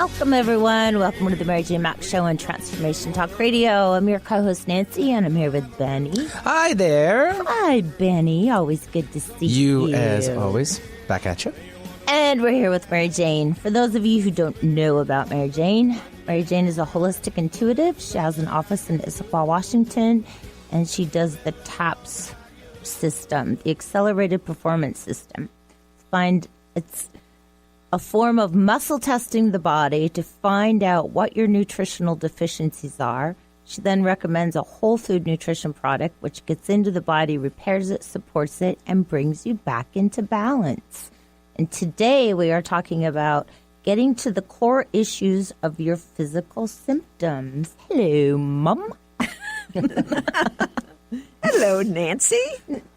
Welcome, everyone. Welcome to the Mary Jane Mack Show on Transformation Talk Radio. I'm your co-host, Nancy, and I'm here with Benny. Hi there. Hi, Benny. Always good to see you. You, as always, back at you. And we're here with Mary Jane. For those of you who don't know about Mary Jane is a holistic intuitive. She has an office in Issaquah, Washington, and she does the TAPS system, the Accelerated Performance System. It's a form of muscle testing the body to find out what your nutritional deficiencies are. She then recommends a whole food nutrition product, which gets into the body, repairs it, supports it, and brings you back into balance. And today we are talking about getting to the core issues of your physical symptoms. Hello, Mom. Hello, Nancy.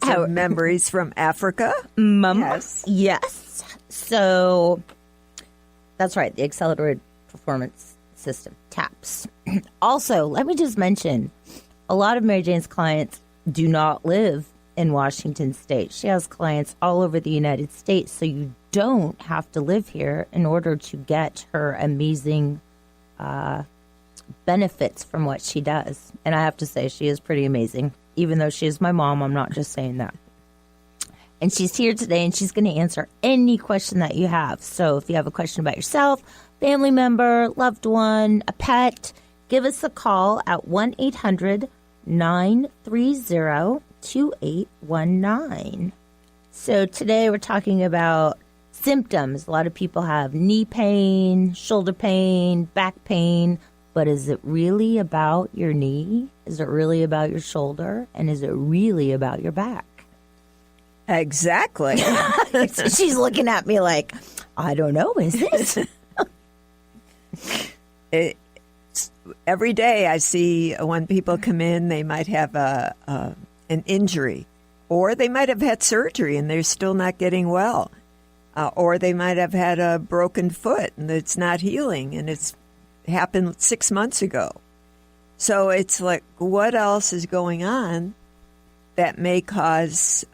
Some memories from Africa. Mom. Yes. So that's right, the Accelerated Performance System, TAPS. Also, let me just mention, a lot of Mary Jane's clients do not live in Washington State. She has clients all over the United States, so you don't have to live here in order to get her amazing benefits from what she does. And I have to say, she is pretty amazing. Even though she is my mom, I'm not just saying that. And she's here today, and she's going to answer any question that you have. So if you have a question about yourself, family member, loved one, a pet, give us a call at 1-800-930-2819. So today we're talking about symptoms. A lot of people have knee pain, shoulder pain, back pain. But is it really about your knee? Is it really about your shoulder? And is it really about your back? Exactly. She's looking at me like, I don't know, is it? Every day I see when people come in, they might have an injury, or they might have had surgery and they're still not getting well, or they might have had a broken foot and it's not healing, and it's happened 6 months ago. So it's like, what else is going on that may cause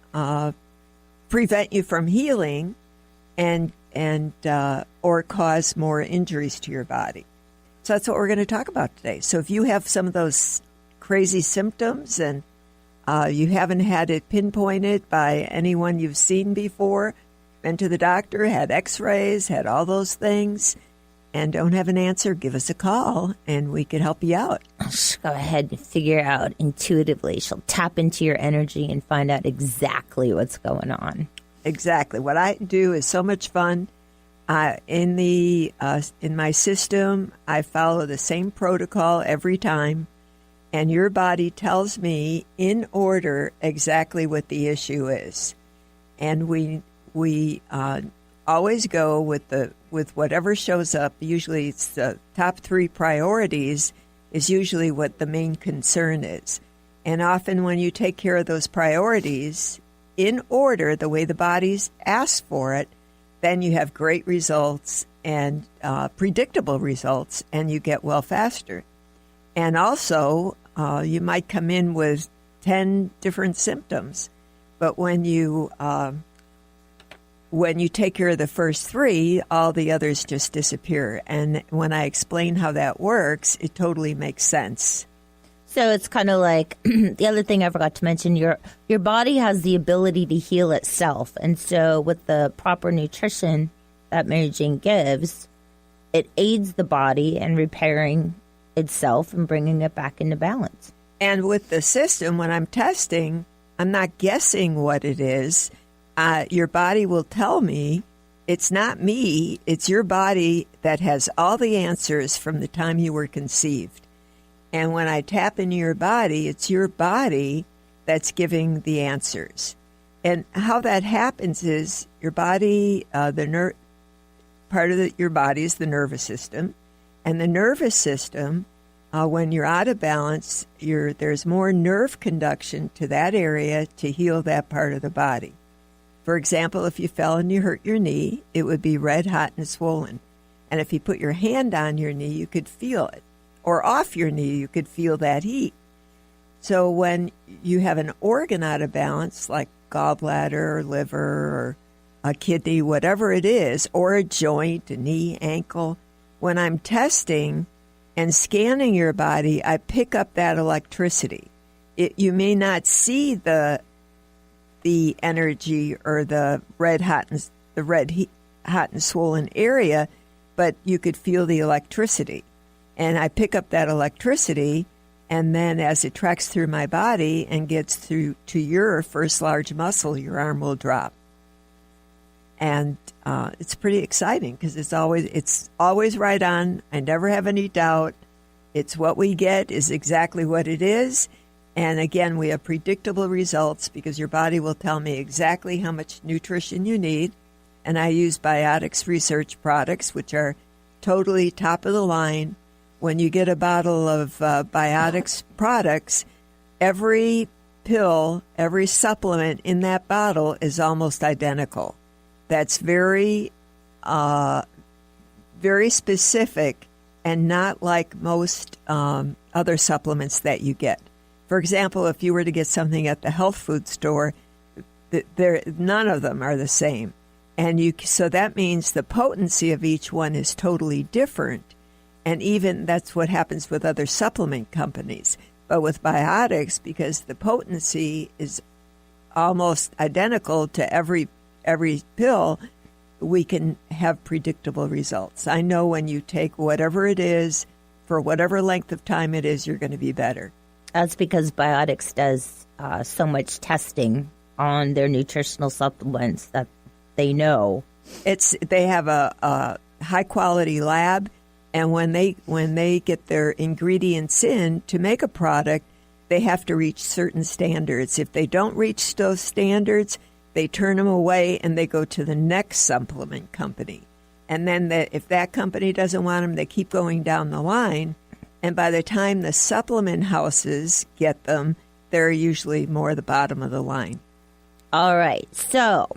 prevent you from healing and or cause more injuries to your body? So that's what we're going to talk about today. So if you have some of those crazy symptoms and you haven't had it pinpointed by anyone you've seen before, been to the doctor, had x-rays, had all those things, and don't have an answer, give us a call and we can help you out. She'll go ahead and figure out intuitively. She'll tap into your energy and find out exactly what's going on. Exactly. What I do is so much fun. In my system, I follow the same protocol every time, and your body tells me in order exactly what the issue is. And we always go with whatever shows up. Usually it's the top 3 priorities is usually what the main concern is. And often when you take care of those priorities in order, the way the body's asked for it, then you have great results and predictable results, and you get well faster. And also, you might come in with 10 different symptoms, but when you take care of the first 3, all the others just disappear. And when I explain how that works, it totally makes sense. So it's kind of like the other thing I forgot to mention, your body has the ability to heal itself. And so with the proper nutrition that Mary Jane gives, it aids the body in repairing itself and bringing it back into balance. And with the system, when I'm testing, I'm not guessing what it is. Your body will tell me it's not me, it's your body that has all the answers from the time you were conceived. And when I tap into your body, it's your body that's giving the answers. And how that happens is your body, part of your body is the nervous system. And the nervous system, when you're out of balance, there's more nerve conduction to that area to heal that part of the body. For example, if you fell and you hurt your knee, it would be red hot and swollen. And if you put your hand on your knee, you could feel it. Or off your knee, you could feel that heat. So when you have an organ out of balance, like gallbladder or liver or a kidney, whatever it is, or a joint, a knee, ankle, when I'm testing and scanning your body, I pick up that electricity. You may not see the energy or the red hot and swollen area, but you could feel the electricity. And I pick up that electricity, and then as it tracks through my body and gets through to your first large muscle, your arm will drop. And it's pretty exciting because it's always right on. I never have any doubt. It's what we get is exactly what it is. And again, we have predictable results because your body will tell me exactly how much nutrition you need. And I use Biotics Research products, which are totally top of the line. When you get a bottle of Biotics products, every pill, every supplement in that bottle is almost identical. That's very, very specific and not like most other supplements that you get. For example, if you were to get something at the health food store, none of them are the same. And so that means the potency of each one is totally different. And even that's what happens with other supplement companies. But with Biotics, because the potency is almost identical to every pill, we can have predictable results. I know when you take whatever it is, for whatever length of time it is, you're going to be better. That's because Biotics does so much testing on their nutritional supplements that they know. They have a high quality lab, and when they get their ingredients in to make a product, they have to reach certain standards. If they don't reach those standards, they turn them away and they go to the next supplement company. And then if that company doesn't want them, they keep going down the line. And by the time the supplement houses get them, they're usually more the bottom of the line. All right. So,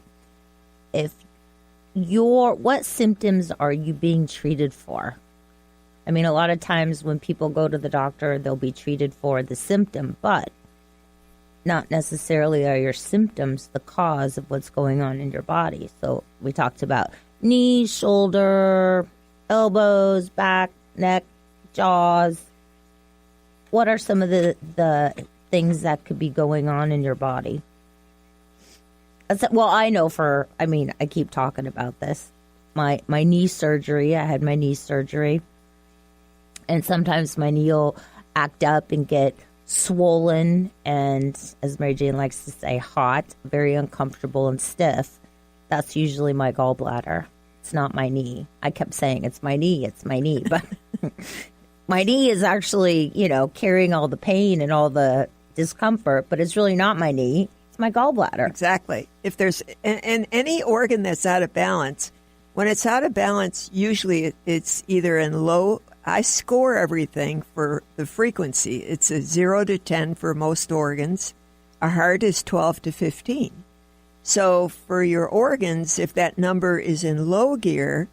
what symptoms are you being treated for? I mean, a lot of times when people go to the doctor, they'll be treated for the symptom, but not necessarily are your symptoms the cause of what's going on in your body. So we talked about knees, shoulder, elbows, back, neck, jaws. What are some of the things that could be going on in your body? Well, I know I keep talking about this. My knee surgery, I had my knee surgery. And sometimes my knee will act up and get swollen and, as Mary Jane likes to say, hot, very uncomfortable and stiff. That's usually my gallbladder. It's not my knee. I kept saying it's my knee, but my knee is actually, carrying all the pain and all the discomfort, but it's really not my knee. It's my gallbladder. Exactly. If there's any organ that's out of balance, when it's out of balance, usually it's either in low. I score everything for the frequency. It's a 0 to 10 for most organs. A heart is 12 to 15. So for your organs, if that number is in low gear,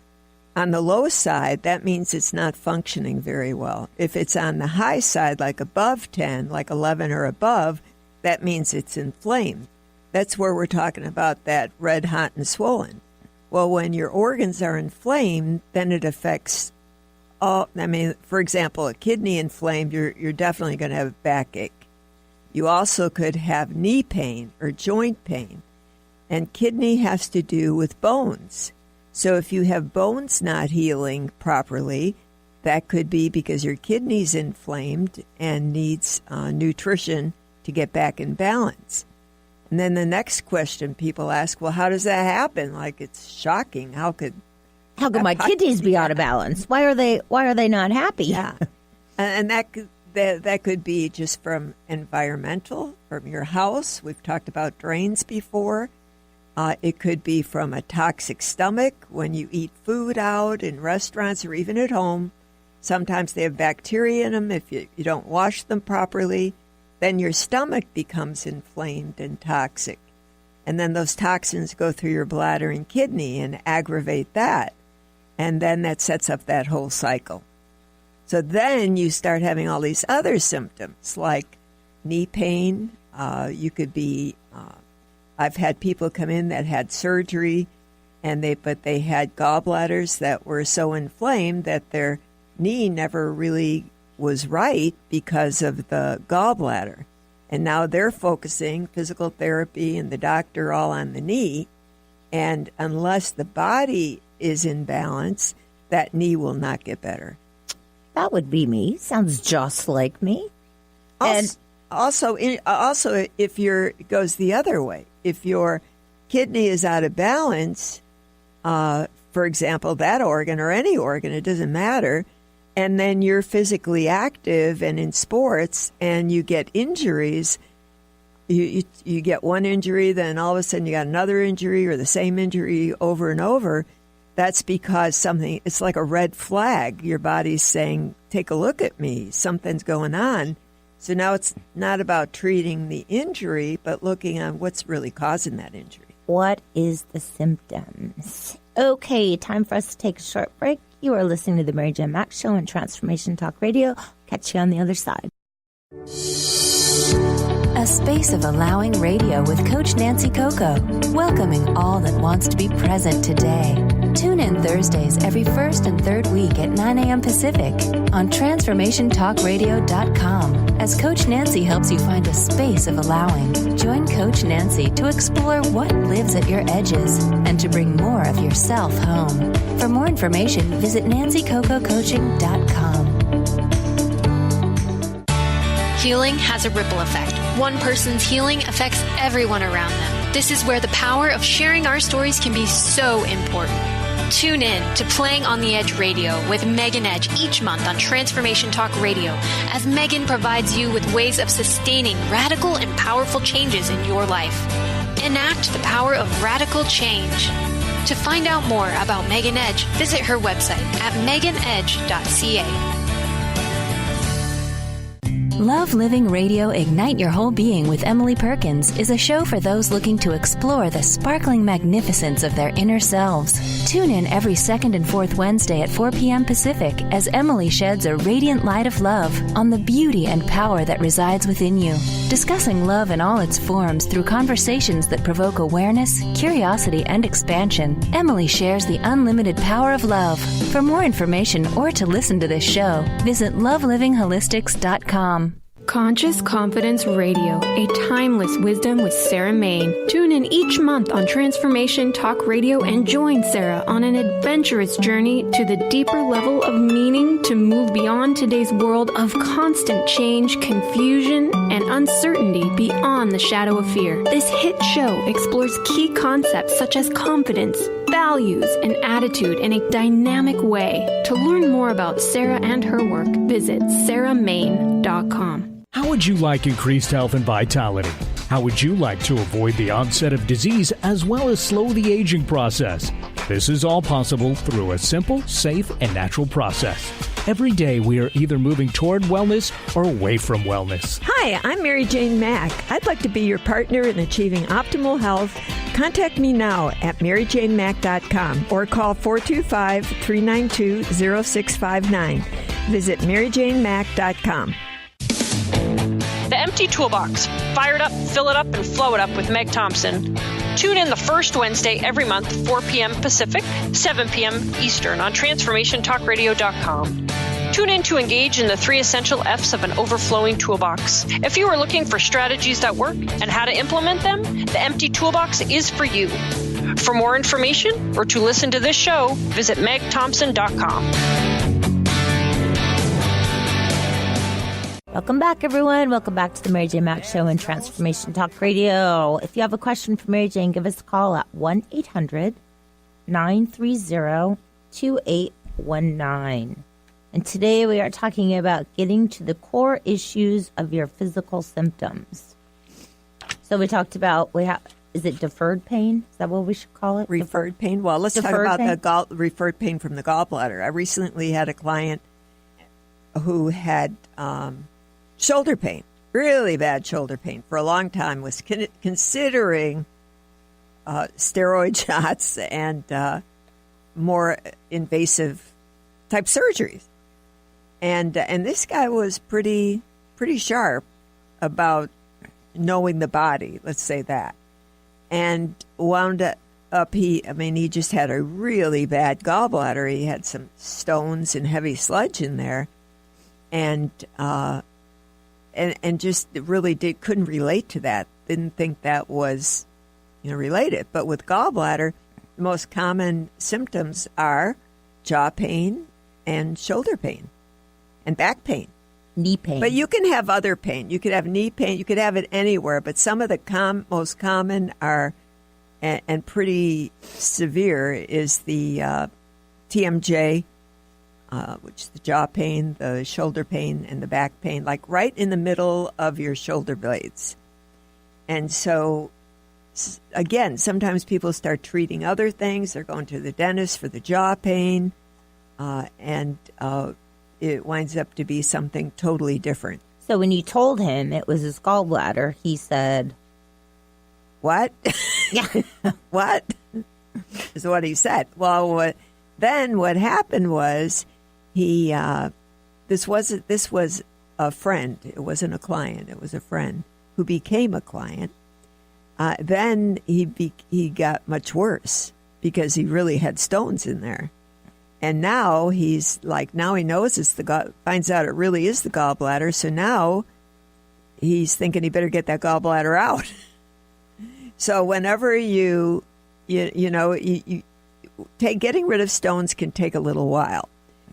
on the low side, that means it's not functioning very well. If it's on the high side, like above 10, like 11 or above, that means it's inflamed. That's where we're talking about that red, hot, and swollen. Well, when your organs are inflamed, then it affects for example, a kidney inflamed, you're definitely going to have a backache. You also could have knee pain or joint pain. And kidney has to do with bones. So if you have bones not healing properly, that could be because your kidney's inflamed and needs nutrition to get back in balance. And then the next question people ask, well, how does that happen? Like, it's shocking. How could my kidneys be out of balance? Why are they not happy? Yeah, and that could be just from environmental, from your house. We've talked about drains before. It could be from a toxic stomach when you eat food out in restaurants or even at home. Sometimes they have bacteria in them. If you don't wash them properly, then your stomach becomes inflamed and toxic. And then those toxins go through your bladder and kidney and aggravate that. And then that sets up that whole cycle. So then you start having all these other symptoms like knee pain. You could be, I've had people come in that had surgery but they had gallbladders that were so inflamed that their knee never really was right because of the gallbladder. And now they're focusing physical therapy and the doctor all on the knee. And unless the body is in balance, that knee will not get better. That would be me. Sounds just like me. Also, if it goes the other way, if your kidney is out of balance, for example, that organ or any organ, it doesn't matter, and then you're physically active and in sports and you get injuries, you get one injury, then all of a sudden you got another injury or the same injury over and over, that's because it's like a red flag. Your body's saying, take a look at me, something's going on. So now it's not about treating the injury, but looking on what's really causing that injury. What is the symptoms? Okay, time for us to take a short break. You are listening to the Mary Jane Mack Show on Transformation Talk Radio. Catch you on the other side. A space of allowing radio with Coach Nancy Coco, welcoming all that wants to be present today. Tune in Thursdays every first and third week at 9 a.m. Pacific on TransformationTalkRadio.com as Coach Nancy helps you find a space of allowing. Join Coach Nancy to explore what lives at your edges and to bring more of yourself home. For more information, visit NancyCocoCoaching.com. Healing has a ripple effect. One person's healing affects everyone around them. This is where the power of sharing our stories can be so important. Tune in to Playing on the Edge Radio with Megan Edge each month on Transformation Talk Radio as Megan provides you with ways of sustaining radical and powerful changes in your life. Enact the power of radical change. To find out more about Megan Edge, visit her website at meganedge.ca. Love Living Radio Ignite Your Whole Being with Emily Perkins is a show for those looking to explore the sparkling magnificence of their inner selves. Tune in every second and fourth Wednesday at 4 p.m. Pacific as Emily sheds a radiant light of love on the beauty and power that resides within you. Discussing love in all its forms through conversations that provoke awareness, curiosity, and expansion, Emily shares the unlimited power of love. For more information or to listen to this show, visit lovelivingHolistics.com. Conscious Confidence Radio, a timeless wisdom with Sarah Main. Tune in each month on Transformation Talk Radio and join Sarah on an adventurous journey to the deeper level of meaning to move beyond today's world of constant change, confusion, and uncertainty beyond the shadow of fear. This hit show explores key concepts such as confidence, values, and attitude in a dynamic way. To learn more about Sarah and her work, visit sarahmain.com. How would you like increased health and vitality? How would you like to avoid the onset of disease as well as slow the aging process? This is all possible through a simple, safe, and natural process. Every day we are either moving toward wellness or away from wellness. Hi, I'm Mary Jane Mack. I'd like to be your partner in achieving optimal health. Contact me now at maryjanemack.com or call 425-392-0659. Visit maryjanemack.com. The Empty Toolbox. Fire it up, fill it up, and flow it up with Meg Thompson. Tune in the first Wednesday every month, 4 p.m. Pacific, 7 p.m. Eastern on TransformationTalkRadio.com. Tune in to engage in the 3 essential F's of an overflowing toolbox. If you are looking for strategies that work and how to implement them, the Empty Toolbox is for you. For more information or to listen to this show, visit megthompson.com. Welcome back, everyone. Welcome back to the Mary Jane Mack Show and Transformation Talk Radio. If you have a question for Mary Jane, give us a call at 1-800-930-2819. And today we are talking about getting to the core issues of your physical symptoms. So we talked about, is it deferred pain? Is that what we should call it? Referred pain? Well, let's talk about the referred pain from the gallbladder. I recently had a client who had shoulder pain, really bad shoulder pain for a long time, was considering steroid shots and more invasive type surgeries. And this guy was pretty sharp about knowing the body, let's say that, and wound up. He just had a really bad gallbladder. He had some stones and heavy sludge in there, and just really couldn't relate to that. Didn't think that was, related. But with gallbladder, the most common symptoms are jaw pain and shoulder pain and back pain. Knee pain. But you can have other pain. You could have knee pain. You could have it anywhere. But some of the most common are, and pretty severe, is the TMJ, which is the jaw pain, the shoulder pain, and the back pain, like right in the middle of your shoulder blades. And so, again, sometimes people start treating other things. They're going to the dentist for the jaw pain, and it winds up to be something totally different. So when you told him it was his gallbladder, he said, "What?" Yeah. What? Is what he said. Well, then what happened was this was a friend. It wasn't a client. It was a friend who became a client. Then he got much worse because he really had stones in there. And now now he knows finds out it really is the gallbladder. So now he's thinking he better get that gallbladder out. So whenever you getting rid of stones can take a little while.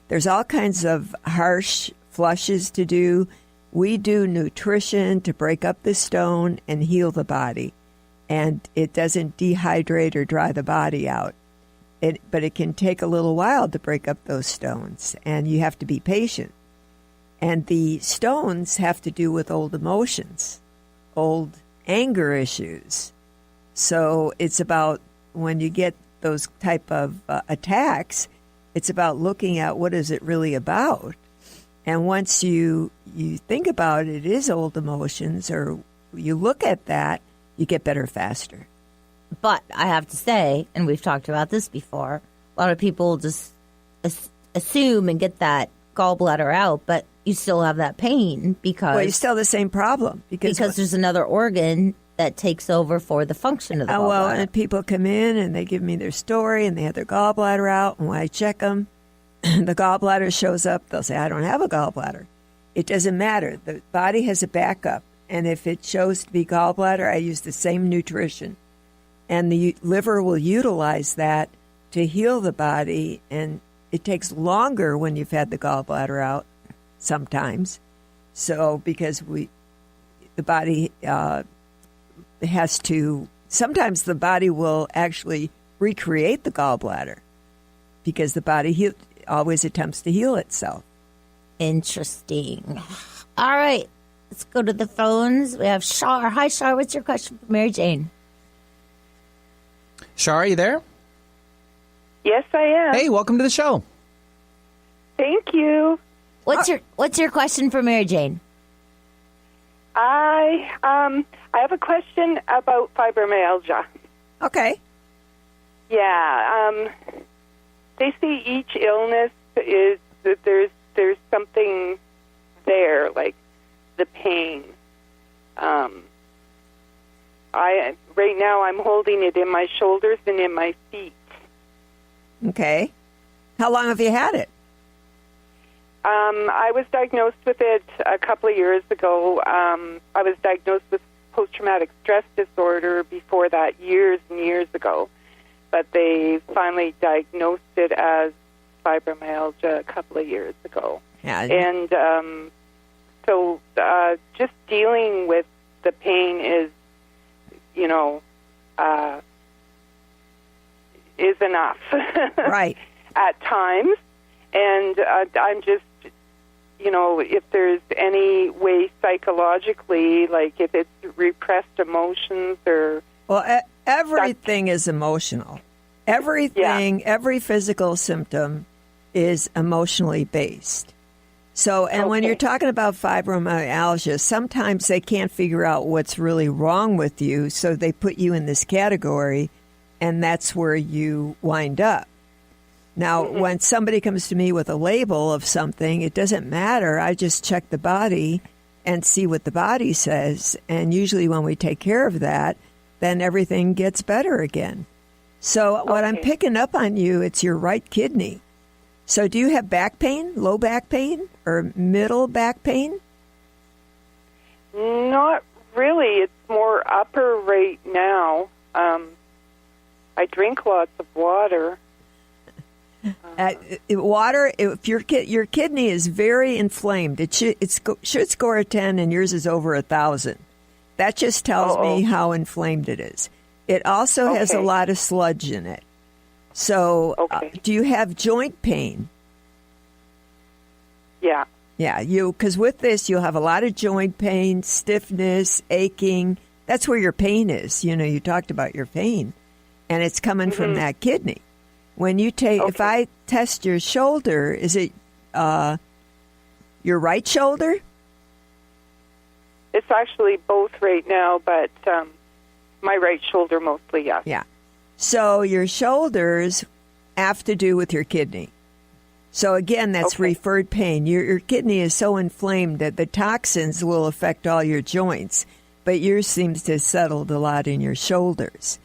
There's all kinds of harsh flushes to do. We do nutrition to break up the stone and heal the body. And it doesn't dehydrate or dry the body out. But it can take a little while to break up those stones, and you have to be patient. And the stones have to do with old emotions, old anger issues. So it's about, when you get those type of attacks, it's about looking at what is it really about. And once you think about it is old emotions, or you look at that, you get better faster. But I have to say, and we've talked about this before, a lot of people just assume and get that gallbladder out, but you still have that pain because you still have the same problem because there's another organ that takes over for the function of the gallbladder. Well, and people come in and they give me their story and they have their gallbladder out, and when I check them, the gallbladder shows up. They'll say, "I don't have a gallbladder." It doesn't matter. The body has a backup, and if it shows to be gallbladder, I use the same nutrition. And the liver will utilize that to heal the body, and it takes longer when you've had the gallbladder out sometimes. So because the body has to, sometimes the body will actually recreate the gallbladder because the body always attempts to heal itself. Interesting. All right, let's go to the phones. We have Shar. Hi, Shar. What's your question for Mary Jane? Shar, are you there? Yes, I am. Hey, welcome to the show. Thank you. What's your question for Mary Jane? I have a question about fibromyalgia. Okay. Yeah. They say each illness is that there's something there, like the pain. Right now I'm holding it in my shoulders and in my feet. Okay. How long have you had it? I was diagnosed with it a couple of years ago. I was diagnosed with post-traumatic stress disorder before that, years and years ago. But they finally diagnosed it as fibromyalgia a couple of years ago. Yeah. And so just dealing with the pain is, is enough. Right. At times. And I'm just, if there's any way psychologically, like if it's repressed emotions or... Well, everything is emotional. Everything, every physical symptom is emotionally based. So, and when you're talking about fibromyalgia, sometimes they can't figure out what's really wrong with you, so they put you in this category, and that's where you wind up. Now, when somebody comes to me with a label of something, it doesn't matter. I just check the body and see what the body says, and usually when we take care of that, then everything gets better again. So what I'm picking up on you, it's your right kidney. So do you have back pain, low back pain, or middle back pain? Not really. It's more upper right now. I drink lots of water. Water, if your kidney is very inflamed, it should score a 10, and yours is over 1,000. That just tells me how inflamed it is. It also has a lot of sludge in it. So, do you have joint pain? Yeah. Yeah, because with this, you'll have a lot of joint pain, stiffness, aching. That's where your pain is. You talked about your pain, and it's coming from that kidney. When you if I test your shoulder, is it your right shoulder? It's actually both right now, but my right shoulder mostly, yes. Yeah. So your shoulders have to do with your kidney. So again, that's referred pain. Your kidney is so inflamed that the toxins will affect all your joints, but yours seems to have settled a lot in your shoulders.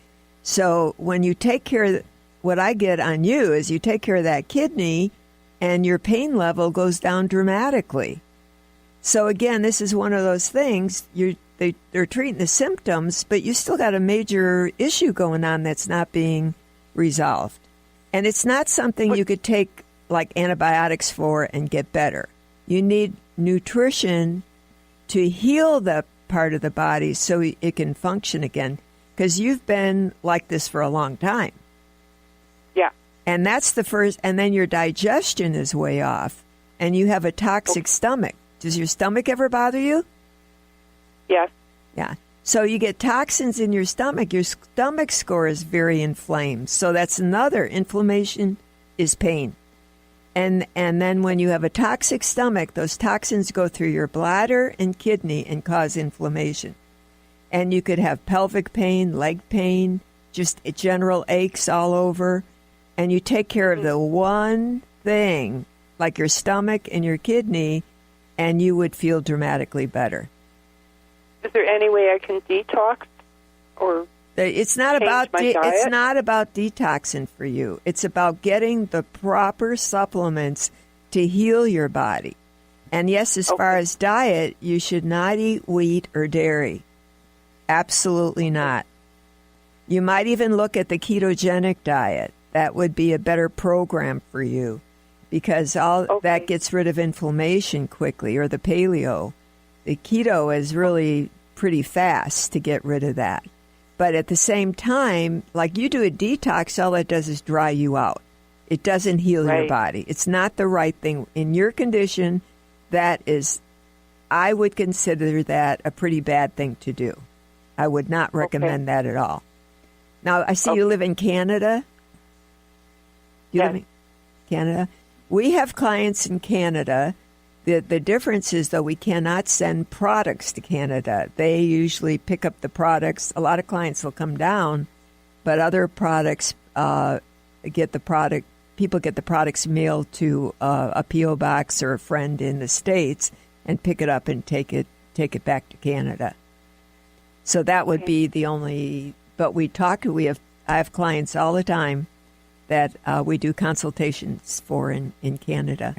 So when you take care of what I get on you is you take care of that kidney and your pain level goes down dramatically. So again, this is one of those things, they're treating the symptoms, but you still got a major issue going on that's not being resolved. And it's not something you could take like antibiotics for and get better. You need nutrition to heal that part of the body so it can function again, because you've been like this for a long time. Yeah. And that's the first, and then your digestion is way off, and you have a toxic stomach. Does your stomach ever bother you? Yes. Yeah. So you get toxins in your stomach score is very inflamed. So that's another, inflammation is pain. And then when you have a toxic stomach, those toxins go through your bladder and kidney and cause inflammation. And you could have pelvic pain, leg pain, just general aches all over. And you take care of the one thing, like your stomach and your kidney, and you would feel dramatically better. Is there any way I can detox or it's not about my diet? It's not about detoxing for you. It's about getting the proper supplements to heal your body. And yes, as far as diet, you should not eat wheat or dairy. Absolutely not. You might even look at the ketogenic diet. That would be a better program for you, because that gets rid of inflammation quickly, or the paleo. The keto is really pretty fast to get rid of that. But at the same time, like you do a detox, all it does is dry you out. It doesn't heal your body. It's not the right thing. In your condition, I would consider that a pretty bad thing to do. I would not recommend that at all. Now, I see you live in Canada. You live in Canada? We have clients in Canada. The difference is, though, we cannot send products to Canada. They usually pick up the products. A lot of clients will come down, but other products people get the products mailed to a P.O. box or a friend in the States and pick it up and take it back to Canada. So that would be the only. But I have clients all the time that we do consultations for in Canada.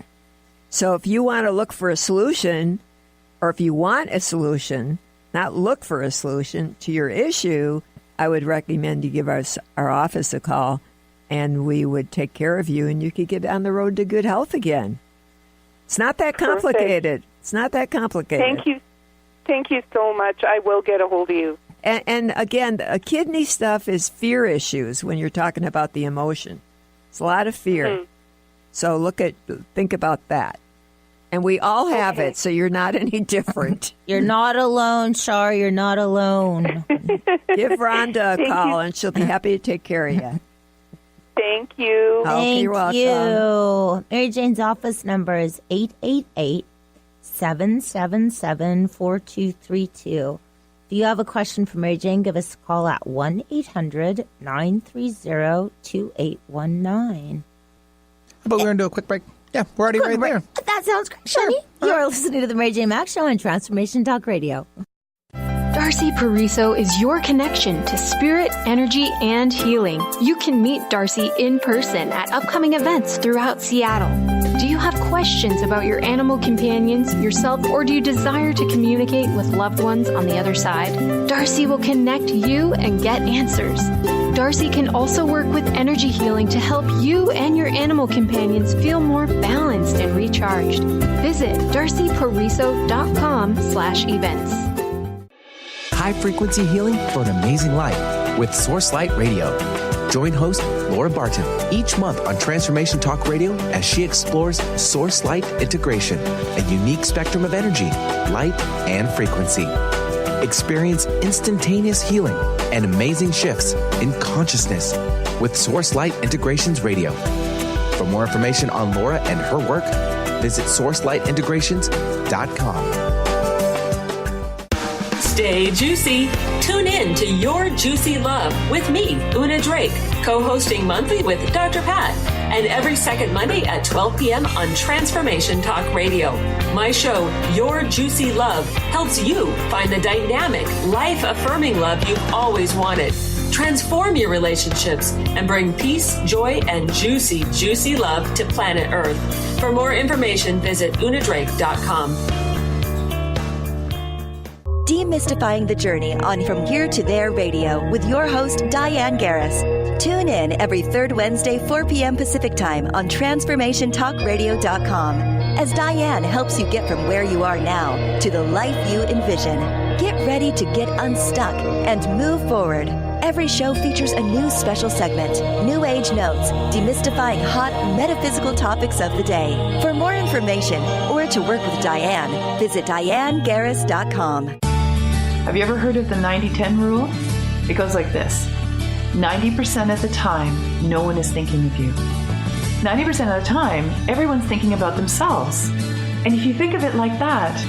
So if you want to look for a solution, or if you want a solution, not look for a solution to your issue, I would recommend you give our office a call, and we would take care of you, and you could get on the road to good health again. It's not that complicated. It's not that complicated. Thank you. Thank you so much. I will get a hold of you. And again, kidney stuff is fear issues when you're talking about the emotion. It's a lot of fear. Mm-hmm. So think about that. And we all have it, so you're not any different. You're not alone, Char. You're not alone. Give Rhonda a call, and she'll be happy to take care of you. Thank you. Thank you're welcome. you. Mary Jane's office number is 888-777-4232. If you have a question for Mary Jane, give us a call at 1-800-930-2819. But we're going to do a quick break. Yeah, we're already right there. That sounds great, Shani. You're listening to the Mary Jane Mack Show on Transformation Talk Radio. For Darcy Pariso is your connection to spirit, energy, and healing. You can meet Darcy in person at upcoming events throughout Seattle. Do you have questions about your animal companions, yourself, or do you desire to communicate with loved ones on the other side? Darcy will connect you and get answers. Darcy can also work with energy healing to help you and your animal companions feel more balanced and recharged. Visit darcypariso.com/events. High-frequency healing for an amazing life with Source Light Radio. Join host Laura Barton each month on Transformation Talk Radio as she explores Source Light integration, a unique spectrum of energy, light, and frequency. Experience instantaneous healing and amazing shifts in consciousness with Source Light Integrations Radio. For more information on Laura and her work, visit sourcelightintegrations.com. Stay juicy. Tune in to Your Juicy Love with me, Una Drake, co-hosting monthly with Dr. Pat, and every second Monday at 12 p.m. on Transformation Talk Radio. My show, Your Juicy Love, helps you find the dynamic, life-affirming love you've always wanted. Transform your relationships and bring peace, joy, and juicy, juicy love to planet Earth. For more information, visit unadrake.com. Demystifying the journey on From Here to There Radio with your host, Diane Garris. Tune in every third Wednesday, 4 p.m. Pacific Time on TransformationTalkRadio.com as Diane helps you get from where you are now to the life you envision. Get ready to get unstuck and move forward. Every show features a new special segment, New Age Notes, demystifying hot metaphysical topics of the day. For more information or to work with Diane, visit DianeGarris.com. Have you ever heard of the 90-10 rule? It goes like this. 90% of the time, no one is thinking of you. 90% of the time, everyone's thinking about themselves. And if you think of it like that,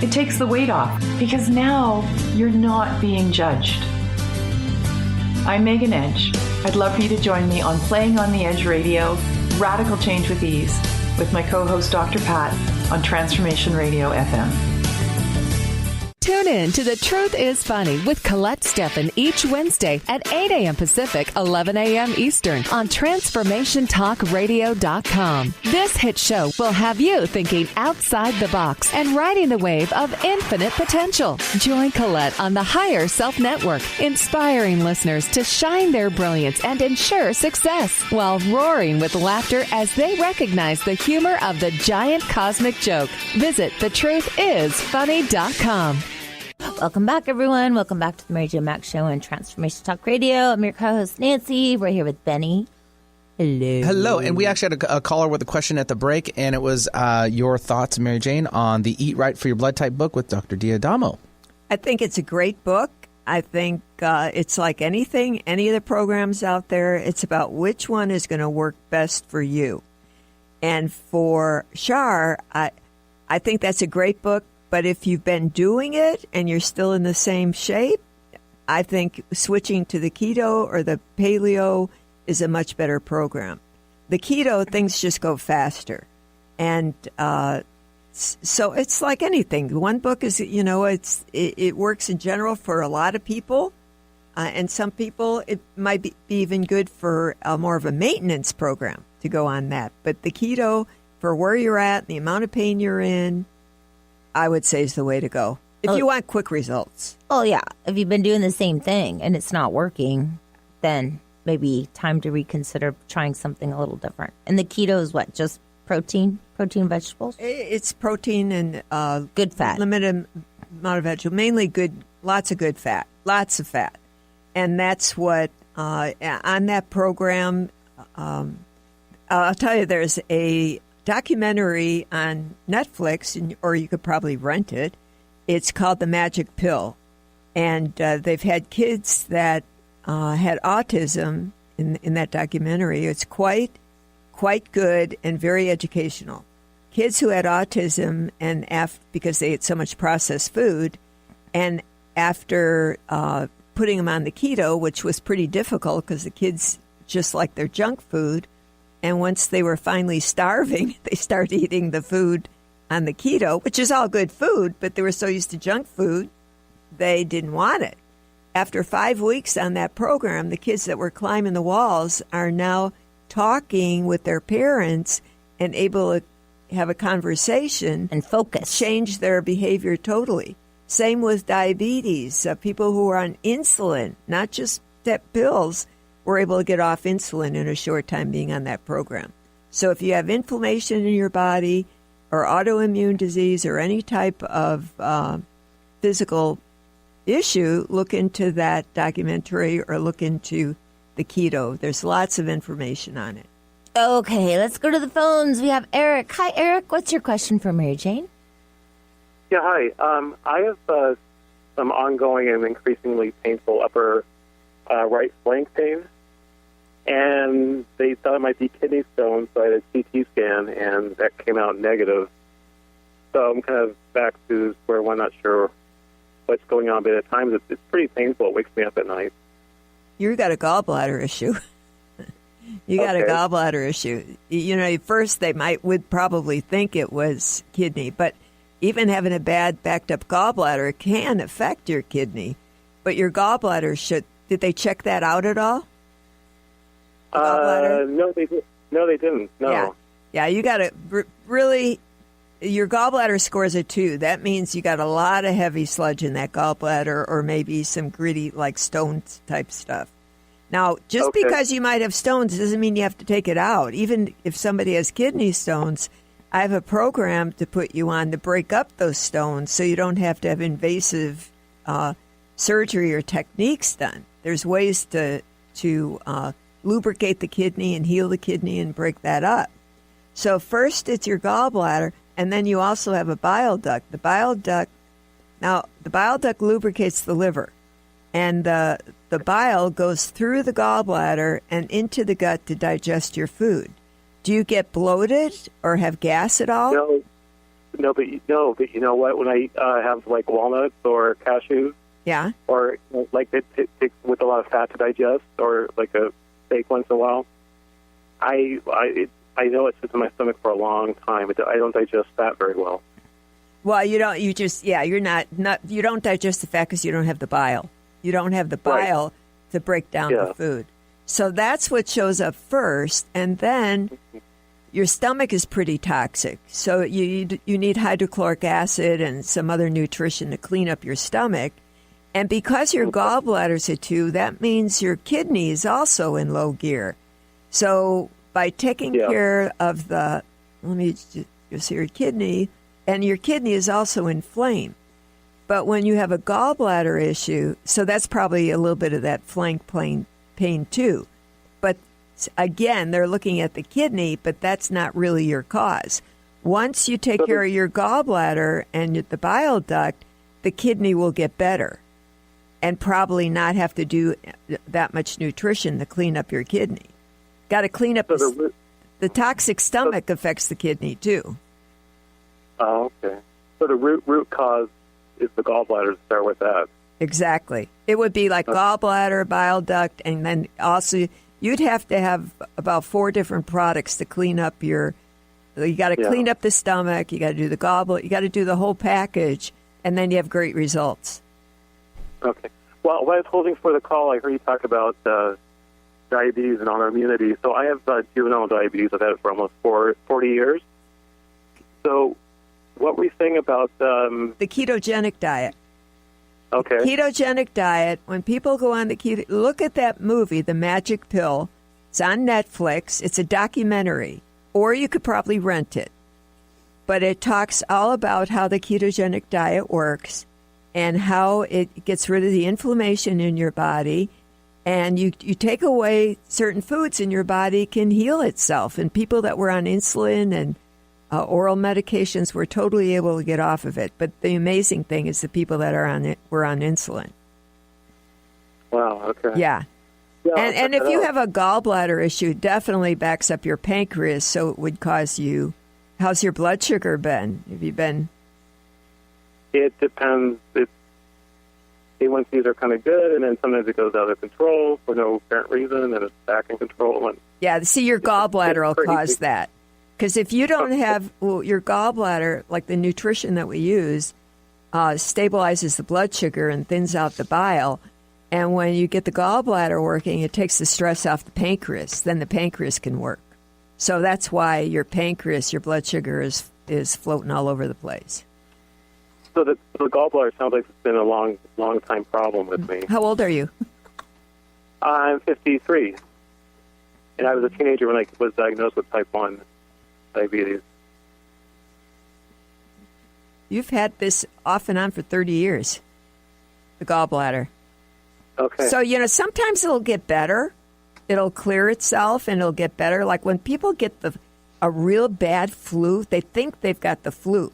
it takes the weight off because now you're not being judged. I'm Megan Edge. I'd love for you to join me on Playing on the Edge Radio, Radical Change with Ease, with my co-host Dr. Pat on Transformation Radio FM. Tune in to The Truth is Funny with Colette Steffen each Wednesday at 8 a.m. Pacific, 11 a.m. Eastern on TransformationTalkRadio.com. This hit show will have you thinking outside the box and riding the wave of infinite potential. Join Colette on the Higher Self Network, inspiring listeners to shine their brilliance and ensure success while roaring with laughter as they recognize the humor of the giant cosmic joke. Visit TheTruthIsFunny.com. Welcome back, everyone. Welcome back to the Mary Jo Mack Show on Transformation Talk Radio. I'm your co-host, Nancy. We're here with Benny. Hello. Hello. And we actually had a caller with a question at the break, and it was your thoughts, Mary Jane, on the Eat Right for Your Blood Type book with Dr. D'Adamo. I think it's a great book. I think it's like anything, any of the programs out there, it's about which one is going to work best for you. And for Shar, I think that's a great book. But if you've been doing it and you're still in the same shape, I think switching to the keto or the paleo is a much better program. The keto, things just go faster. And so it's like anything. One book is, it works in general for a lot of people. And some people, it might be even good for more of a maintenance program to go on that. But the keto, for where you're at, the amount of pain you're in, I would say is the way to go if you want quick results. Oh, yeah. If you've been doing the same thing and it's not working, then maybe time to reconsider trying something a little different. And the keto is what? Just protein vegetables? It's protein and good fat. Limited amount of vegetable, mainly lots of good fat, lots of fat. And that's what, on that program, I'll tell you, there's a documentary on Netflix, or you could probably rent it. It's called The Magic Pill. And they've had kids that had autism in that documentary. It's quite good and very educational. Kids who had autism and because they ate so much processed food, and after putting them on the keto, which was pretty difficult because the kids just like their junk food, and once they were finally starving, they started eating the food on the keto, which is all good food, but they were so used to junk food they didn't want it. After 5 weeks on that program, the kids that were climbing the walls are now talking with their parents and able to have a conversation and focus, change their behavior totally. Same with diabetes. People who are on insulin, not just step pills, were able to get off insulin in a short time being on that program. So if you have inflammation in your body or autoimmune disease or any type of physical issue, look into that documentary or look into the keto. There's lots of information on it. Okay, let's go to the phones. We have Eric. Hi, Eric. What's your question for Mary Jane? Yeah, hi. I have some ongoing and increasingly painful upper right flank pain, and they thought it might be kidney stones, so I had a CT scan, and that came out negative. So I'm kind of back to square one, not sure what's going on, but at times it's pretty painful. It wakes me up at night. You've got a gallbladder issue. You got a gallbladder issue. You know, first they would probably think it was kidney, but even having a bad backed up gallbladder can affect your kidney. But your gallbladder did they check that out at all? No, they didn't. No. Yeah, you got to really. Your gallbladder scores a 2. That means you got a lot of heavy sludge in that gallbladder, or maybe some gritty, like stones type stuff. Now, just because you might have stones doesn't mean you have to take it out. Even if somebody has kidney stones, I have a program to put you on to break up those stones so you don't have to have invasive surgery or techniques done. There's ways to lubricate the kidney and heal the kidney and break that up. So first it's your gallbladder, and then you also have a bile duct. The bile duct lubricates the liver, and the bile goes through the gallbladder and into the gut to digest your food. Do you get bloated or have gas at all? No, but you know what? When I have like walnuts or cashews, or like it with a lot of fat to digest, or like a steak once in a while, I know it sits in my stomach for a long time. I don't digest fat very well. Well, you don't. You just you're not. You don't digest the fat because you don't have the bile. You don't have the bile to break down the food. So that's what shows up first, and then your stomach is pretty toxic. So you need hydrochloric acid and some other nutrition to clean up your stomach. And because your gallbladder's a 2, that means your kidney is also in low gear. So by taking care of let me just see your kidney, and your kidney is also inflamed. But when you have a gallbladder issue, so that's probably a little bit of that flank pain too. But again, they're looking at the kidney, but that's not really your cause. Once you take care of your gallbladder and the bile duct, the kidney will get better and probably not have to do that much nutrition to clean up your kidney. Got to clean up the toxic stomach affects the kidney too. Oh, okay. So the root cause is the gallbladder, to start with that. Exactly. It would be like gallbladder, bile duct, and then also you'd have to have about 4 different products to clean up you got to clean up the stomach, you got to do the gallbladder, you got to do the whole package, and then you have great results. Okay. Well, when I was holding for the call, I heard you talk about diabetes and autoimmunity. So I have juvenile diabetes. I've had it for almost 40 years. So what were you saying about the ketogenic diet? Okay. Ketogenic diet, when people go on the keto, look at that movie, The Magic Pill. It's on Netflix. It's a documentary, or you could probably rent it. But it talks all about how the ketogenic diet works and how it gets rid of the inflammation in your body. And you take away certain foods and your body can heal itself. And people that were on insulin and oral medications were totally able to get off of it. But the amazing thing is the people that were on insulin. Wow, okay. Yeah. And if you have a gallbladder issue, it definitely backs up your pancreas, so it would cause you... How's your blood sugar been? Have you been... It depends. A1Cs are kind of good, and then sometimes it goes out of control for no apparent reason, and it's back in control. And see, your gallbladder will cause that. Because if you don't have your gallbladder, like the nutrition that we use, stabilizes the blood sugar and thins out the bile. And when you get the gallbladder working, it takes the stress off the pancreas. Then the pancreas can work. So that's why your pancreas, your blood sugar is floating all over the place. So the gallbladder sounds like it's been a long time problem with me. How old are you? I'm 53. And I was a teenager when I was diagnosed with type 1 diabetes. You've had this off and on for 30 years, the gallbladder. Okay. So, sometimes it'll get better. It'll clear itself and it'll get better. Like when people get a real bad flu, they think they've got the flu.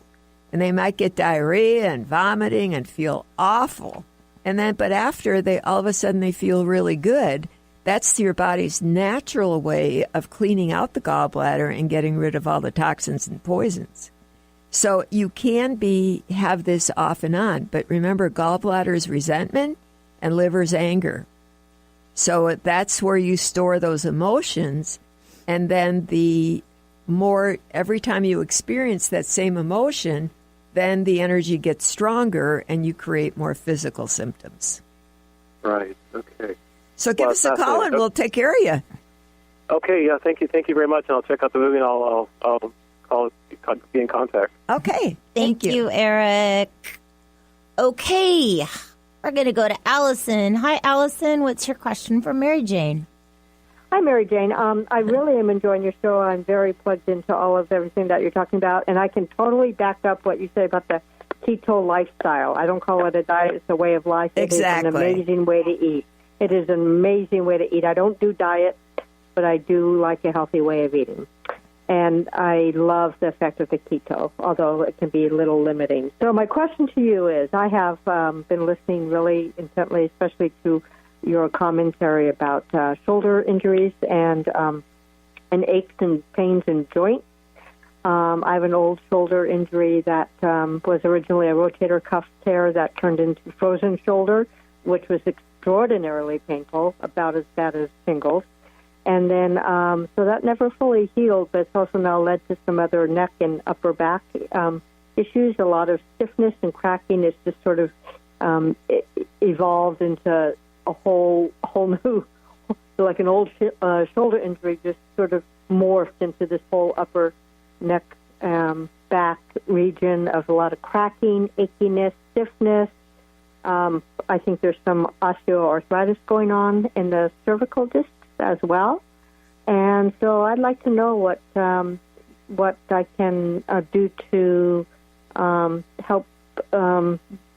And they might get diarrhea and vomiting and feel awful. But after, all of a sudden they feel really good. That's your body's natural way of cleaning out the gallbladder and getting rid of all the toxins and poisons. So you can have this off and on. But remember, gallbladder is resentment and liver's anger. So that's where you store those emotions. And then every time you experience that same emotion, then the energy gets stronger and you create more physical symptoms. Right. Okay. So give us a call and we'll take care of you. Okay. Yeah. Thank you. Thank you very much. And I'll check out the movie and I'll be in contact. Okay. Thank you, Eric. Okay. We're going to go to Allison. Hi, Allison. What's your question for Mary Jane? Hi, Mary Jane. I really am enjoying your show. I'm very plugged into everything that you're talking about, and I can totally back up what you say about the keto lifestyle. I don't call it a diet; it's a way of life. Exactly. It is an amazing way to eat. It is an amazing way to eat. I don't do diet, but I do like a healthy way of eating, and I love the effect of the keto, although it can be a little limiting. So my question to you is: I have been listening really intently, especially to your commentary about shoulder injuries and aches and pains in joints. I have an old shoulder injury that was originally a rotator cuff tear that turned into frozen shoulder, which was extraordinarily painful, about as bad as shingles. And then, so that never fully healed, but it's also now led to some other neck and upper back issues. A lot of stiffness and cracking. It's just sort of evolved into a whole new, like an old shoulder injury, just sort of morphed into this whole upper neck, back region of a lot of cracking, achiness, stiffness. I think there's some osteoarthritis going on in the cervical discs as well. And so I'd like to know what I can do to help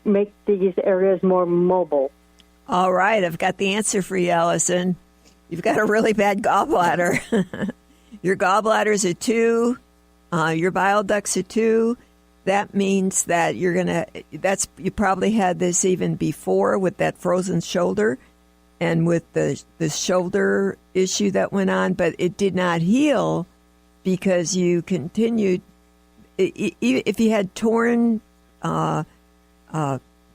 make these areas more mobile. All right, I've got the answer for you, Allison. You've got a really bad gallbladder. Your gallbladder's a 2. Your bile duct's a 2. That means that you probably had this even before with that frozen shoulder and with the shoulder issue that went on, but it did not heal because you continued. If you had torn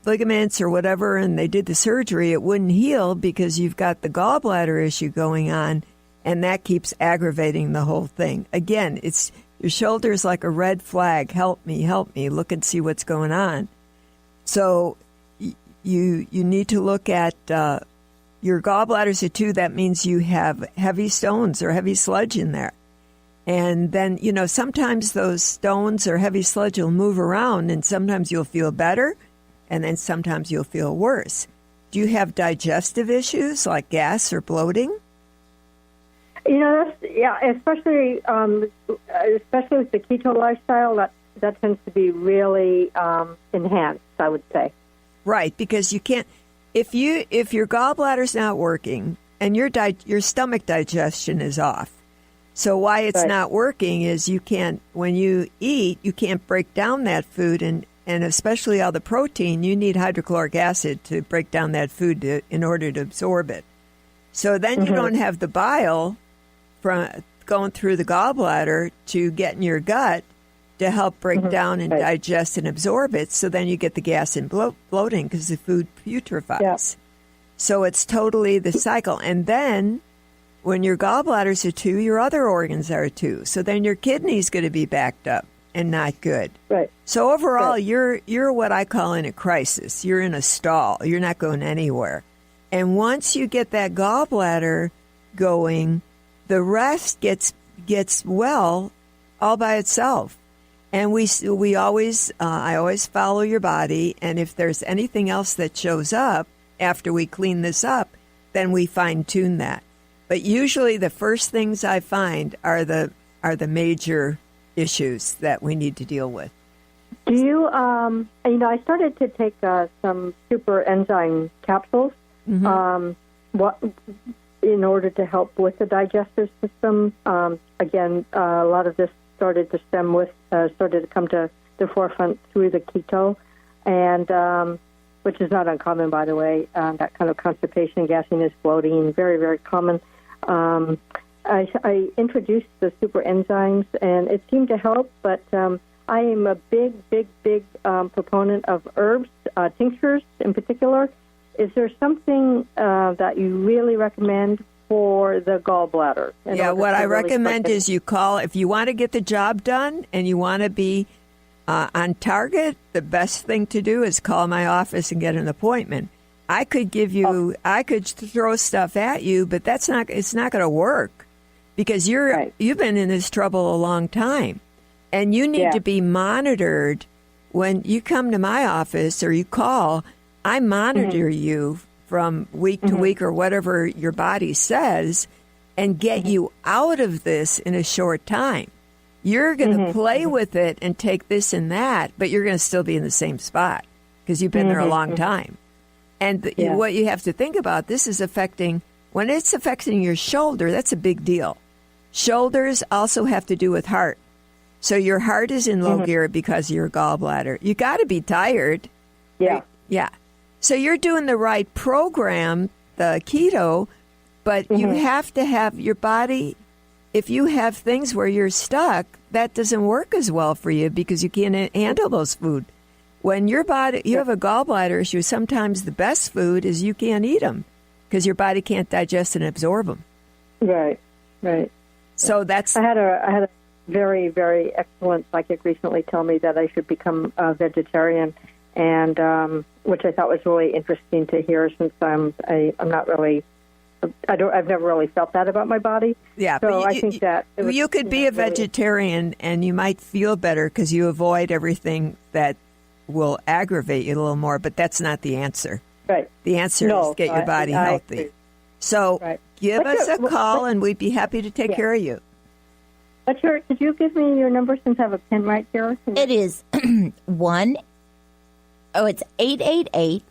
ligaments or whatever, and they did the surgery, it wouldn't heal because you've got the gallbladder issue going on, and that keeps aggravating the whole thing. Again, your shoulder is like a red flag. Help me, look and see what's going on. So you need to look at your gallbladder's a 2. That means you have heavy stones or heavy sludge in there. And then, sometimes those stones or heavy sludge will move around, and sometimes you'll feel better, and then sometimes you'll feel worse. Do you have digestive issues like gas or bloating? Especially with the keto lifestyle, that tends to be really enhanced, I would say. Right, because you can't. If your gallbladder's not working and your stomach digestion is off, so why it's not working is when you eat, you can't break down that food, and especially all the protein, you need hydrochloric acid to break down that food in order to absorb it. So then you don't have the bile from going through the gallbladder to get in your gut to help break down and digest and absorb it. So then you get the gas and bloating because the food putrefies. Yeah. So it's totally the cycle. And then when your gallbladders are 2, your other organs are 2. So then your kidney's going to be backed up. and not good. Right. So overall, you're what I call in a crisis. You're in a stall. You're not going anywhere. And once you get that gallbladder going, the rest gets well all by itself. And we always I always follow your body, and if there's anything else that shows up after we clean this up, then we fine tune that. But usually the first things I find are the major issues that we need to deal with. Do you, I started to take some super enzyme capsules in order to help with the digestive system. Again, a lot of this started to come to the forefront through the keto, and which is not uncommon, by the way. That kind of constipation, gasiness, bloating, very, very common. I introduced the super enzymes, and it seemed to help, but I am a big proponent of herbs, tinctures in particular. Is there something that you really recommend for the gallbladder? Yeah, what I recommend is you call, if you want to get the job done and you want to be on target, the best thing to do is call my office and get an appointment. I could give you, I could throw stuff at you, but it's not going to work because you've been in this trouble a long time, and you need to be monitored. When you come to my office or you call, I monitor you from week to week or whatever your body says, and get you out of this in a short time. You're going to play with it and take this and that, but you're going to still be in the same spot because you've been there a long time. And what you have to think about, this is when it's affecting your shoulder, that's a big deal. Shoulders also have to do with heart. So your heart is in low gear because of your gallbladder. You got to be tired. Yeah. Right? Yeah. So you're doing the right program, the keto, but you have to have your body, if you have things where you're stuck, that doesn't work as well for you because you can't handle those food. When your body, you have a gallbladder issue, sometimes the best food is you can't eat them because your body can't digest and absorb them. Right. So that's... I had a very, very excellent psychic recently tell me that I should become a vegetarian, and which I thought was really interesting to hear since I'm not really... I've never really felt that about my body. Yeah, so but I think that you could be a vegetarian and you might feel better because you avoid everything that will aggravate you a little more. But that's not the answer. Right. The answer is get your body healthy. So give us a call and we'd be happy to take care of you. Could you give me your number since I have a pen right here? It is 888.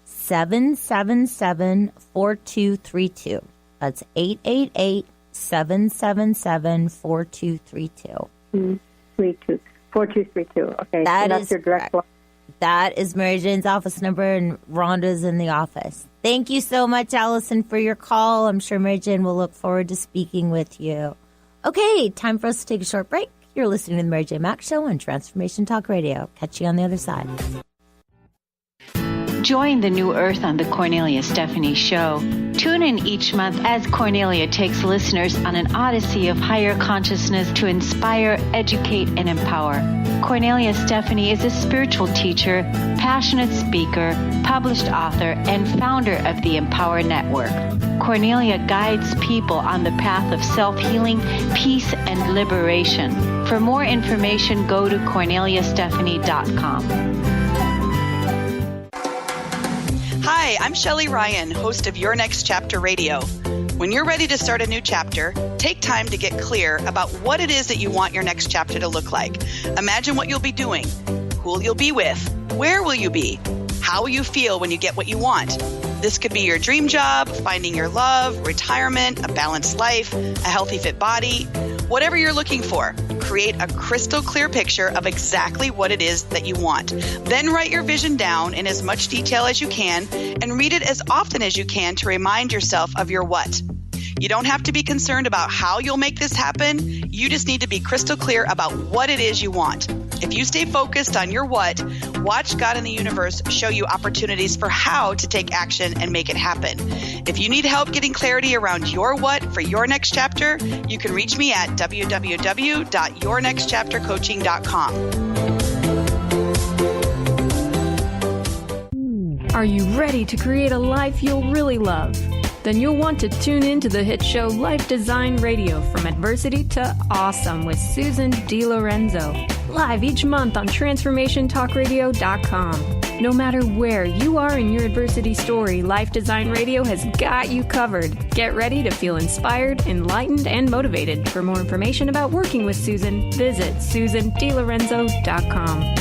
777-4232. That's 888-777-4232. 4232. Okay, that's your direct line. That is Mary Jane's office number, and Rhonda's in the office. Thank you so much, Allison, for your call. I'm sure Mary Jane will look forward to speaking with you. Okay, time for us to take a short break. You're listening to the Mary Jane Mack Show on Transformation Talk Radio. Catch you on the other side. Join the New Earth on the Cornelia Stephanie Show. Tune in each month as Cornelia takes listeners on an odyssey of higher consciousness to inspire, educate, and empower. Cornelia Stephanie is a spiritual teacher, passionate speaker, published author, and founder of the Empower Network. Cornelia guides people on the path of self-healing, peace, and liberation. For more information, go to corneliastephanie.com. Hi, I'm Shelley Ryan, host of Your Next Chapter Radio. When you're ready to start a new chapter, take time to get clear about what it is that you want your next chapter to look like. Imagine what you'll be doing, who you'll be with, where will you be, how will you feel when you get what you want. This could be your dream job, finding your love, retirement, a balanced life, a healthy fit body, whatever you're looking for. Create a crystal clear picture of exactly what it is that you want. Then write your vision down in as much detail as you can and read it as often as you can to remind yourself of your what. You don't have to be concerned about how you'll make this happen. You just need to be crystal clear about what it is you want. If you stay focused on your what, watch God and the universe show you opportunities for how to take action and make it happen. If you need help getting clarity around your what for your next chapter, you can reach me at www.yournextchaptercoaching.com. Are you ready to create a life you'll really love? Then you'll want to tune in to the hit show Life Design Radio, From Adversity to Awesome with Susan DiLorenzo. Live each month on TransformationTalkRadio.com. No matter where you are in your adversity story, Life Design Radio has got you covered. Get ready to feel inspired, enlightened, and motivated. For more information about working with Susan, visit SusanDiLorenzo.com.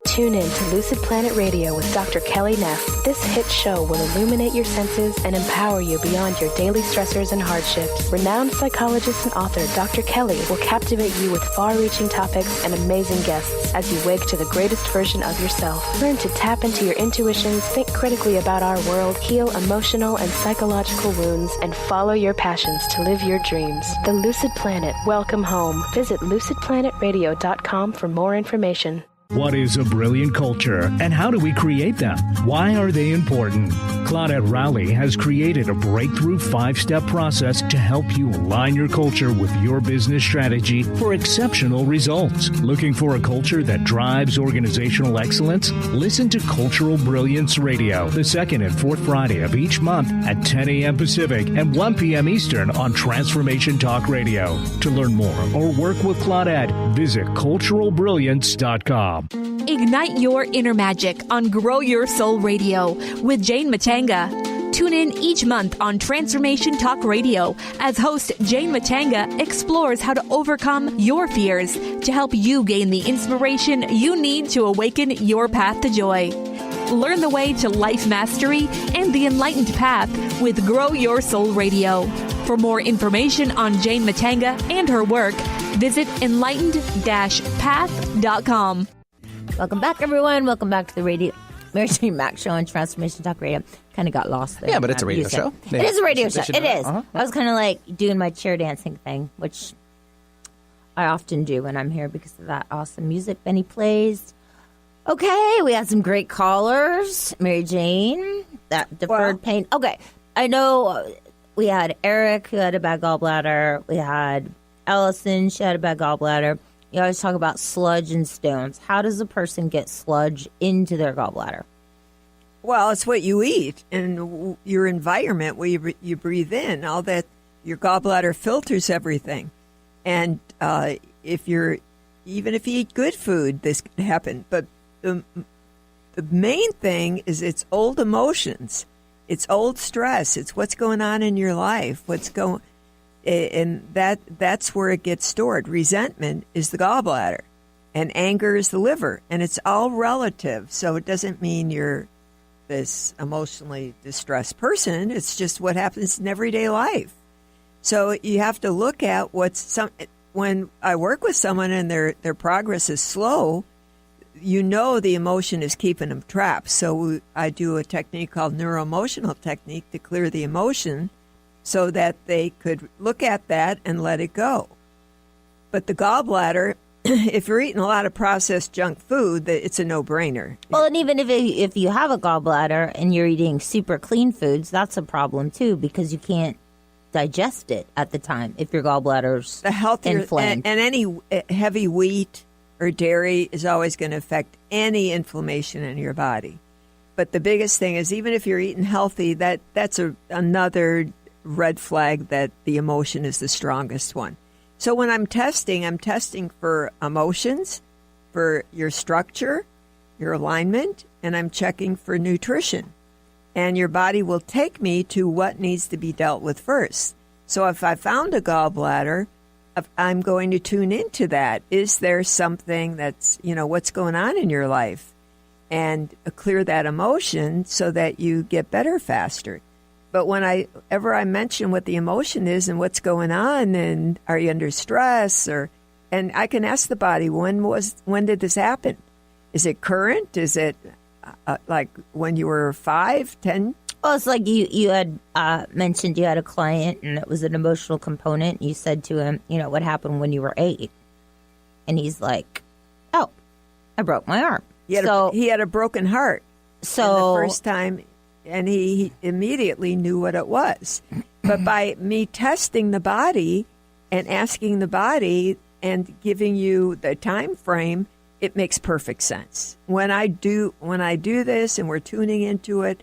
Tune in to Lucid Planet Radio with Dr. Kelly Neff. This hit show will illuminate your senses and empower you beyond your daily stressors and hardships. Renowned psychologist and author Dr. Kelly will captivate you with far-reaching topics and amazing guests as you wake to the greatest version of yourself. Learn to tap into your intuitions, think critically about our world, heal emotional and psychological wounds, and follow your passions to live your dreams. The Lucid Planet. Welcome home. Visit lucidplanetradio.com for more information. What is a brilliant culture, and how do we create them? Why are they important? Claudette Rowley has created a breakthrough 5-step process to help you align your culture with your business strategy for exceptional results. Looking for a culture that drives organizational excellence? Listen to Cultural Brilliance Radio, the second and fourth Friday of each month at 10 a.m. Pacific and 1 p.m. Eastern on Transformation Talk Radio. To learn more or work with Claudette, visit culturalbrilliance.com. Ignite your inner magic on Grow Your Soul Radio with Jane Matanga. Tune in each month on Transformation Talk Radio as host Jane Matanga explores how to overcome your fears to help you gain the inspiration you need to awaken your path to joy. Learn the way to life mastery and the enlightened path with Grow Your Soul Radio. For more information on Jane Matanga and her work, visit enlightened-path.com. Welcome back, everyone. Welcome back to the radio. Mary Jane Mack Show on Transformation Talk Radio. Kind of got lost there. Yeah, but it's a radio show. It is a radio show. It is. Uh-huh. I was kind of like doing my chair dancing thing, which I often do when I'm here because of that awesome music Benny plays. Okay, we had some great callers. Mary Jane, that deferred pain. Okay, I know we had Eric, who had a bad gallbladder. We had Ellison, she had a bad gallbladder. You always talk about sludge and stones. How does a person get sludge into their gallbladder? Well, it's what you eat and your environment where you breathe in. All that, your gallbladder filters everything. And even if you eat good food, this can happen. But the main thing is it's old emotions. It's old stress. It's what's going on in your life. And that's where it gets stored. Resentment is the gallbladder, and anger is the liver, and it's all relative. So it doesn't mean you're this emotionally distressed person. It's just what happens in everyday life. So you have to look at when I work with someone and their progress is slow, the emotion is keeping them trapped. So I do a technique called neuroemotional technique to clear the emotion, so that they could look at that and let it go. But the gallbladder, if you're eating a lot of processed junk food, it's a no-brainer. Well, and even if you have a gallbladder and you're eating super clean foods, that's a problem too, because you can't digest it at the time if your gallbladder's inflamed. And any heavy wheat or dairy is always going to affect any inflammation in your body. But the biggest thing is, even if you're eating healthy, that's another red flag that the emotion is the strongest one. So when I'm testing for emotions, for your structure, your alignment, and I'm checking for nutrition. And your body will take me to what needs to be dealt with first. So if I found a gallbladder, I'm going to tune into that. Is there something that's, what's going on in your life? And clear that emotion so that you get better faster. But whenever I mention what the emotion is and what's going on, and are you under stress, and I can ask the body, when did this happen? Is it current? Is it like when you were 5, 10? Well, it's like you had mentioned you had a client and it was an emotional component. You said to him, what happened when you were 8? And he's like, oh, I broke my arm. He had a broken heart. So the first time, and he immediately knew what it was. But by me testing the body and asking the body and giving you the time frame, it makes perfect sense. When I do this and we're tuning into it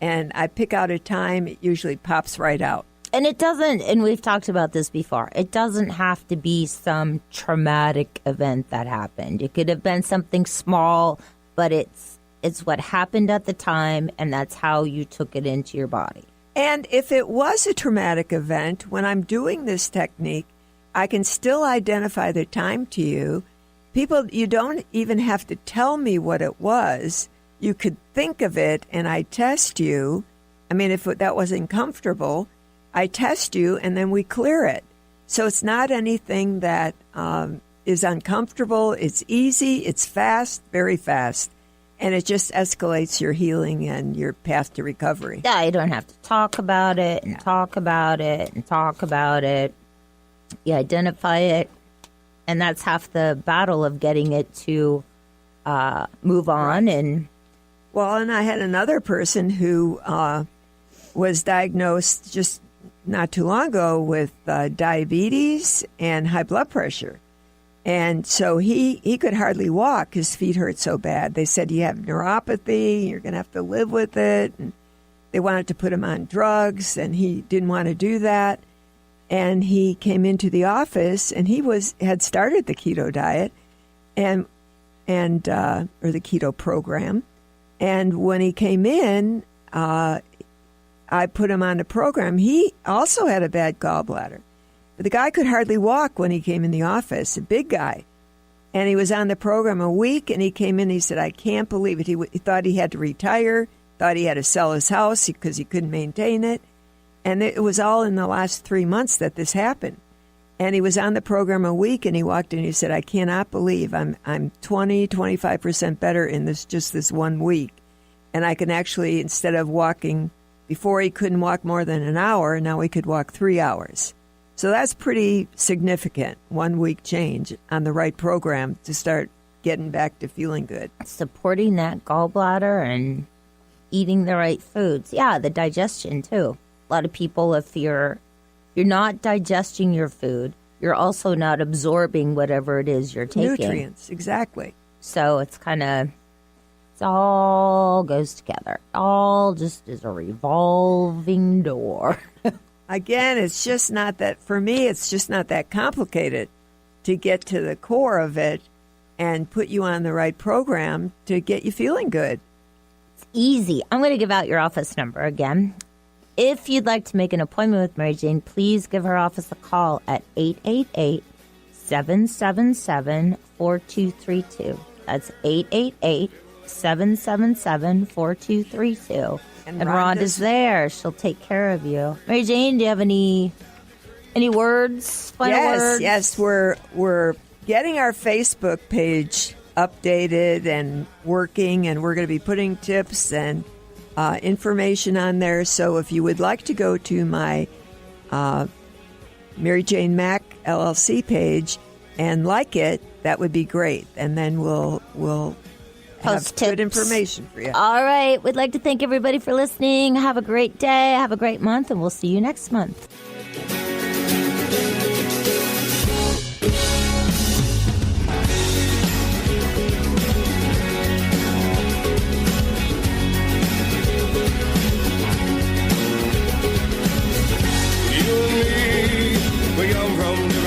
and I pick out a time, it usually pops right out. And it doesn't, and we've talked about this before, it doesn't have to be some traumatic event that happened. It could have been something small, but it's what happened at the time, and that's how you took it into your body. And if it was a traumatic event, when I'm doing this technique, I can still identify the time to you. People, you don't even have to tell me what it was. You could think of it, and I test you. I mean, if that wasn't comfortable, I test you, and then we clear it. So it's not anything that is uncomfortable. It's easy. It's fast, very fast. And it just escalates your healing and your path to recovery. Yeah, you don't have to talk about it and talk about it and talk about it. You identify it, and that's half the battle of getting it to move on. Right. And I had another person who was diagnosed just not too long ago with diabetes and high blood pressure. And so he could hardly walk. His feet hurt so bad. They said, you have neuropathy, you're going to have to live with it. And they wanted to put him on drugs, and he didn't want to do that. And he came into the office, and he had started the keto diet or the keto program. And when he came in, I put him on the program. He also had a bad gallbladder. The guy could hardly walk when he came in the office, a big guy. And he was on the program a week, and he came in and he said, I can't believe it. He thought he had to retire, thought he had to sell his house because he couldn't maintain it. And it was all in the last 3 months that this happened. And he was on the program a week, and he walked in and he said, I cannot believe I'm 25% better in this 1 week. And I can actually, instead of walking, before he couldn't walk more than an hour, now he could walk 3 hours. So that's pretty significant, 1 week change on the right program to start getting back to feeling good. Supporting that gallbladder and eating the right foods. Yeah, the digestion too. A lot of people, if you're not digesting your food, you're also not absorbing whatever it is you're taking. Nutrients, exactly. So it's it all goes together. It all just is a revolving door. Again, it's just not that, for me, it's just not that complicated to get to the core of it and put you on the right program to get you feeling good. It's easy. I'm going to give out your office number again. If you'd like to make an appointment with Mary Jane, please give her office a call at 888-777-4232. That's 888-777-4232. And Rhonda's there. She'll take care of you. Mary Jane, do you have any words? Final words? Yes. We're getting our Facebook page updated and working, and we're going to be putting tips and information on there. So if you would like to go to my Mary Jane Mack LLC page and like it, that would be great. And then we'll post tips. Good information for you. All right. We'd like to thank everybody for listening. Have a great day. Have a great month, and we'll see you next month. You and me, we come from